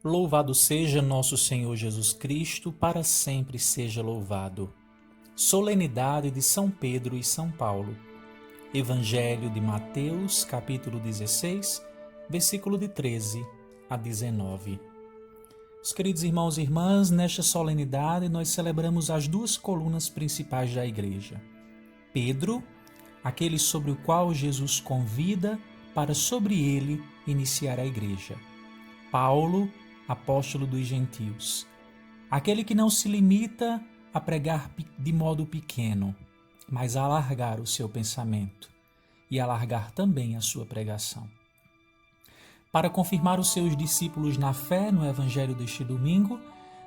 Louvado seja nosso Senhor Jesus Cristo, para sempre seja louvado. Solenidade de São Pedro e São Paulo. Evangelho de Mateus, capítulo 16, versículo de 13 a 19. Os queridos irmãos e irmãs, nesta solenidade nós celebramos as duas colunas principais da Igreja. Pedro, aquele sobre o qual Jesus convida para sobre ele iniciar a Igreja. Paulo, apóstolo dos gentios, aquele que não se limita a pregar de modo pequeno, mas a alargar o seu pensamento e alargar também a sua pregação. Para confirmar os seus discípulos na fé no evangelho deste domingo,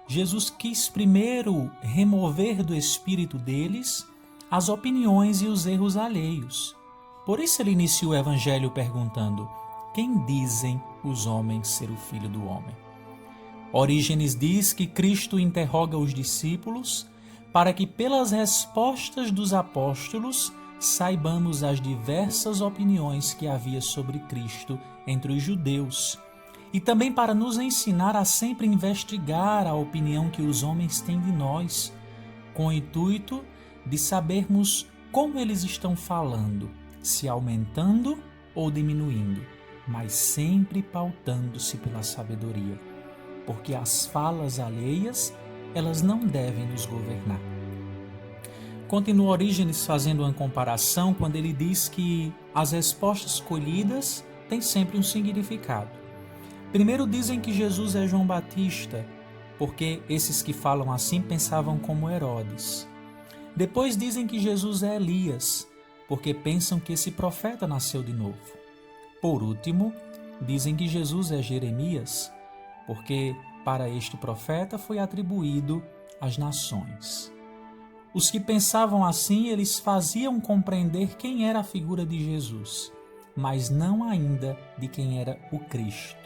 Jesus quis primeiro remover do espírito deles as opiniões e os erros alheios. Por isso ele iniciou o evangelho perguntando: quem dizem os homens ser o Filho do Homem? Orígenes diz que Cristo interroga os discípulos para que pelas respostas dos apóstolos saibamos as diversas opiniões que havia sobre Cristo entre os judeus e também para nos ensinar a sempre investigar a opinião que os homens têm de nós, com o intuito de sabermos como eles estão falando, se aumentando ou diminuindo, mas sempre pautando-se pela sabedoria, porque as falas alheias, elas não devem nos governar. Continua Orígenes fazendo uma comparação quando ele diz que as respostas colhidas têm sempre um significado. Primeiro dizem que Jesus é João Batista, porque esses que falam assim pensavam como Herodes. Depois dizem que Jesus é Elias, porque pensam que esse profeta nasceu de novo. Por último, dizem que Jesus é Jeremias, porque para este profeta foi atribuído as nações. Os que pensavam assim, eles faziam compreender quem era a figura de Jesus, mas não ainda de quem era o Cristo.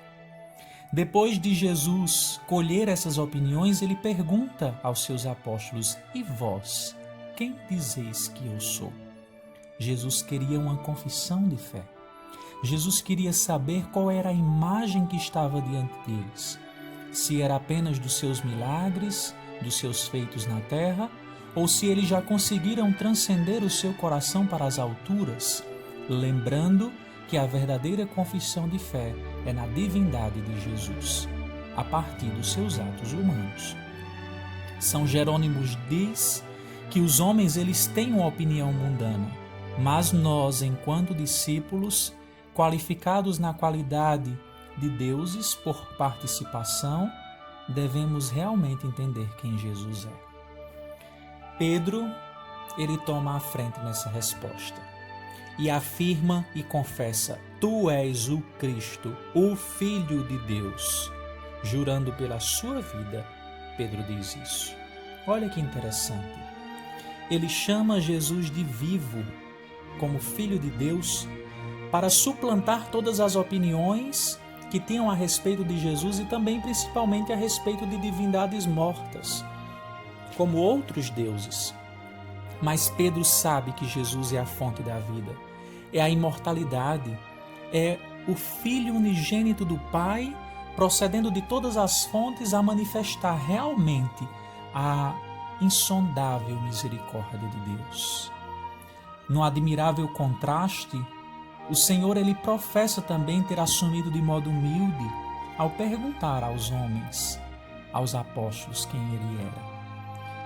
Depois de Jesus colher essas opiniões, ele pergunta aos seus apóstolos: e vós, quem dizeis que eu sou? Jesus queria uma confissão de fé. Jesus queria saber qual era a imagem que estava diante deles. Se era apenas dos seus milagres, dos seus feitos na terra, ou se eles já conseguiram transcender o seu coração para as alturas, lembrando que a verdadeira confissão de fé é na divindade de Jesus, a partir dos seus atos humanos. São Jerônimo diz que os homens eles têm uma opinião mundana, mas nós, enquanto discípulos, qualificados na qualidade de deuses por participação, devemos realmente entender quem Jesus é. Pedro, ele toma a frente nessa resposta e afirma e confessa: Tu és o Cristo, o Filho de Deus. Jurando pela sua vida, Pedro diz isso. Olha que interessante. Ele chama Jesus de vivo, como Filho de Deus, para suplantar todas as opiniões que tinham a respeito de Jesus e também principalmente a respeito de divindades mortas, como outros deuses. Mas Pedro sabe que Jesus é a fonte da vida, é a imortalidade, é o Filho unigênito do Pai, procedendo de todas as fontes a manifestar realmente a insondável misericórdia de Deus. No admirável contraste, o Senhor ele professa também ter assumido de modo humilde ao perguntar aos homens, aos apóstolos, quem ele era.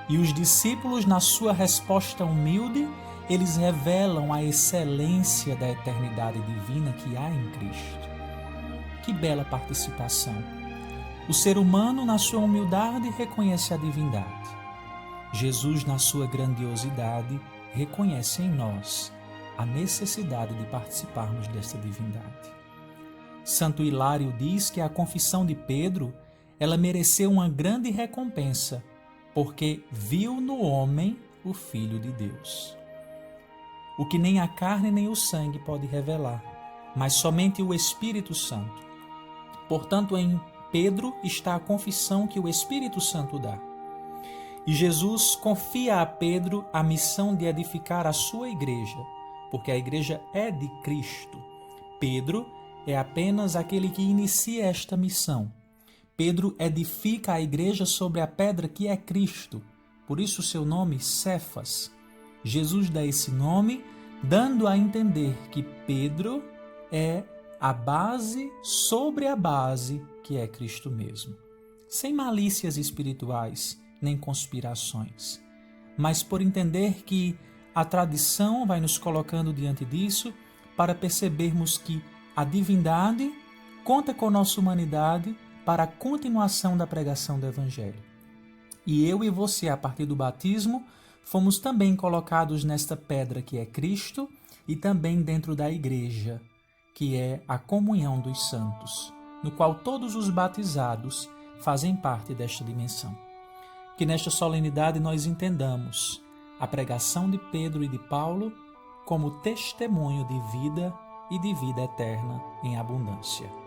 E os discípulos, na sua resposta humilde, eles revelam a excelência da eternidade divina que há em Cristo. Que bela participação! O ser humano, na sua humildade, reconhece a divindade. Jesus, na sua grandiosidade, reconhece em nós a necessidade de participarmos desta divindade. Santo Hilário diz que a confissão de Pedro, ela mereceu uma grande recompensa, porque viu no homem o Filho de Deus. O que nem a carne nem o sangue pode revelar, mas somente o Espírito Santo. Portanto, em Pedro está a confissão que o Espírito Santo dá. E Jesus confia a Pedro a missão de edificar a sua igreja, porque a igreja é de Cristo. Pedro é apenas aquele que inicia esta missão. Pedro edifica a igreja sobre a pedra que é Cristo, por isso seu nome Cefas. Jesus dá esse nome, dando a entender que Pedro é a base sobre a base que é Cristo mesmo. Sem malícias espirituais nem conspirações, mas por entender que a tradição vai nos colocando diante disso para percebermos que a divindade conta com nossa humanidade para a continuação da pregação do Evangelho. E eu e você, a partir do batismo, fomos também colocados nesta pedra que é Cristo e também dentro da igreja, que é a comunhão dos santos, no qual todos os batizados fazem parte desta dimensão. Que nesta solenidade nós entendamos a pregação de Pedro e de Paulo como testemunho de vida e de vida eterna em abundância.